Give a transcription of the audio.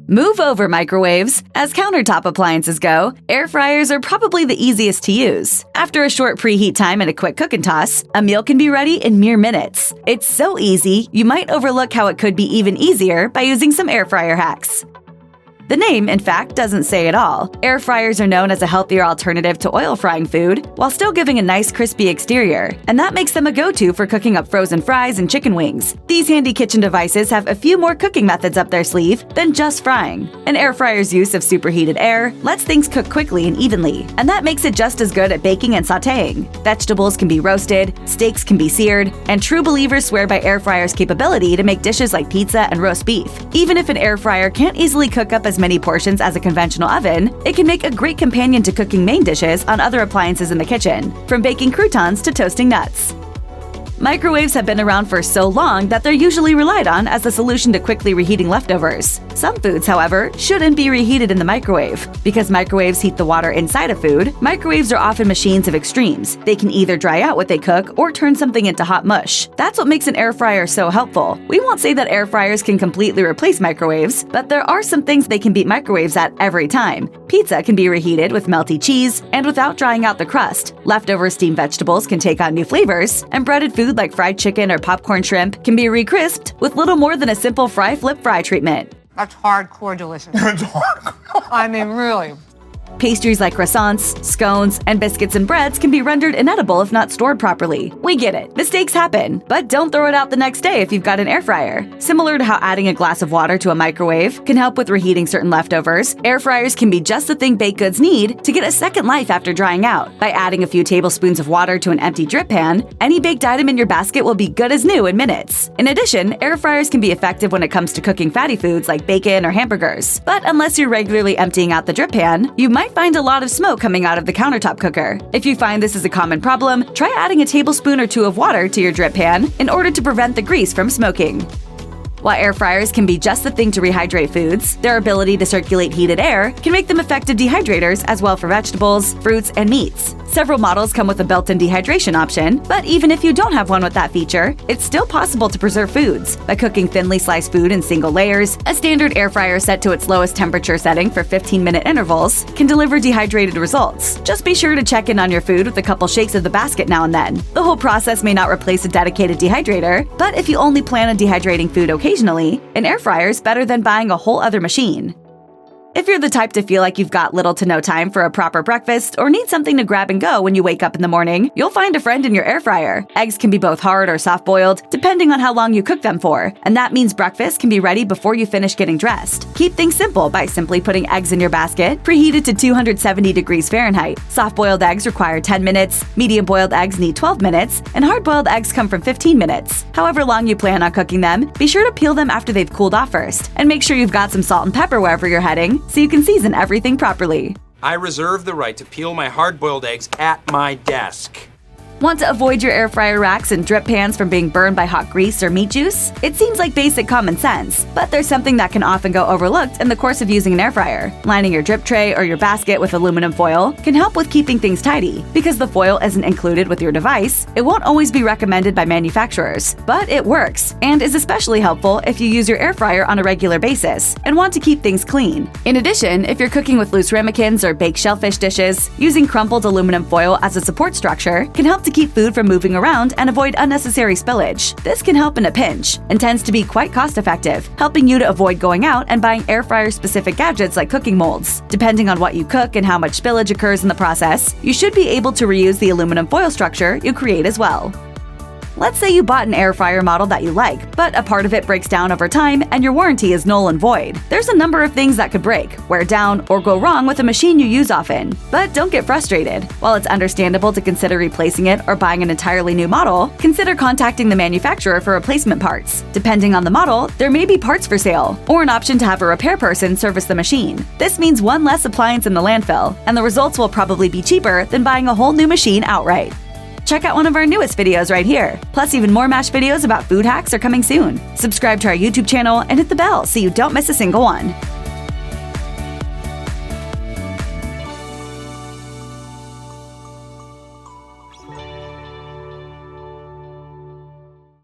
Move over microwaves. As countertop appliances go, air fryers are probably the easiest to use. After a short preheat time and a quick cook and toss, a meal can be ready in mere minutes. It's so easy, you might overlook how it could be even easier by using some air fryer hacks. The name, in fact, doesn't say it all. Air fryers are known as a healthier alternative to oil frying food, while still giving a nice crispy exterior, and that makes them a go-to for cooking up frozen fries and chicken wings. These handy kitchen devices have a few more cooking methods up their sleeve than just frying. An air fryer's use of superheated air lets things cook quickly and evenly, and that makes it just as good at baking and sautéing. Vegetables can be roasted, steaks can be seared, and true believers swear by air fryers' capability to make dishes like pizza and roast beef. Even if an air fryer can't easily cook up as many portions as a conventional oven, it can make a great companion to cooking main dishes on other appliances in the kitchen, from baking croutons to toasting nuts. Microwaves have been around for so long that they're usually relied on as a solution to quickly reheating leftovers. Some foods, however, shouldn't be reheated in the microwave. Because microwaves heat the water inside of food, microwaves are often machines of extremes. They can either dry out what they cook or turn something into hot mush. That's what makes an air fryer so helpful. We won't say that air fryers can completely replace microwaves, but there are some things they can beat microwaves at every time. Pizza can be reheated with melty cheese and without drying out the crust. Leftover steamed vegetables can take on new flavors, and breaded food like fried chicken or popcorn shrimp can be re-crisped with little more than a simple fry-flip-fry treatment. That's hardcore delicious. I mean, really. Pastries like croissants, scones, and biscuits and breads can be rendered inedible if not stored properly. We get it, mistakes happen, but don't throw it out the next day if you've got an air fryer. Similar to how adding a glass of water to a microwave can help with reheating certain leftovers, air fryers can be just the thing baked goods need to get a second life after drying out. By adding a few tablespoons of water to an empty drip pan, any baked item in your basket will be good as new in minutes. In addition, air fryers can be effective when it comes to cooking fatty foods like bacon or hamburgers. But unless you're regularly emptying out the drip pan, you might find a lot of smoke coming out of the countertop cooker. If you find this is a common problem, try adding a tablespoon or two of water to your drip pan in order to prevent the grease from smoking. While air fryers can be just the thing to rehydrate foods, their ability to circulate heated air can make them effective dehydrators as well for vegetables, fruits, and meats. Several models come with a built-in dehydration option, but even if you don't have one with that feature, it's still possible to preserve foods. By cooking thinly sliced food in single layers, a standard air fryer set to its lowest temperature setting for 15-minute intervals can deliver dehydrated results. Just be sure to check in on your food with a couple shakes of the basket now and then. The whole process may not replace a dedicated dehydrator, but if you only plan on dehydrating food occasionally, an air fryer is better than buying a whole other machine. If you're the type to feel like you've got little to no time for a proper breakfast or need something to grab and go when you wake up in the morning, you'll find a friend in your air fryer. Eggs can be both hard or soft-boiled, depending on how long you cook them for, and that means breakfast can be ready before you finish getting dressed. Keep things simple by simply putting eggs in your basket, preheated to 270 degrees Fahrenheit. Soft-boiled eggs require 10 minutes, medium-boiled eggs need 12 minutes, and hard-boiled eggs come from 15 minutes. However long you plan on cooking them, be sure to peel them after they've cooled off first, and make sure you've got some salt and pepper wherever you're heading, so you can season everything properly. I reserve the right to peel my hard-boiled eggs at my desk. Want to avoid your air fryer racks and drip pans from being burned by hot grease or meat juice? It seems like basic common sense, but there's something that can often go overlooked in the course of using an air fryer. Lining your drip tray or your basket with aluminum foil can help with keeping things tidy. Because the foil isn't included with your device, it won't always be recommended by manufacturers, but it works and is especially helpful if you use your air fryer on a regular basis and want to keep things clean. In addition, if you're cooking with loose ramekins or baked shellfish dishes, using crumpled aluminum foil as a support structure can help to keep food from moving around and avoid unnecessary spillage. This can help in a pinch and tends to be quite cost-effective, helping you to avoid going out and buying air fryer-specific gadgets like cooking molds. Depending on what you cook and how much spillage occurs in the process, you should be able to reuse the aluminum foil structure you create as well. Let's say you bought an air fryer model that you like, but a part of it breaks down over time and your warranty is null and void. There's a number of things that could break, wear down, or go wrong with a machine you use often. But don't get frustrated. While it's understandable to consider replacing it or buying an entirely new model, consider contacting the manufacturer for replacement parts. Depending on the model, there may be parts for sale, or an option to have a repair person service the machine. This means one less appliance in the landfill, and the results will probably be cheaper than buying a whole new machine outright. Check out one of our newest videos right here. Plus, even more MASH videos about food hacks are coming soon. Subscribe to our YouTube channel and hit the bell so you don't miss a single one.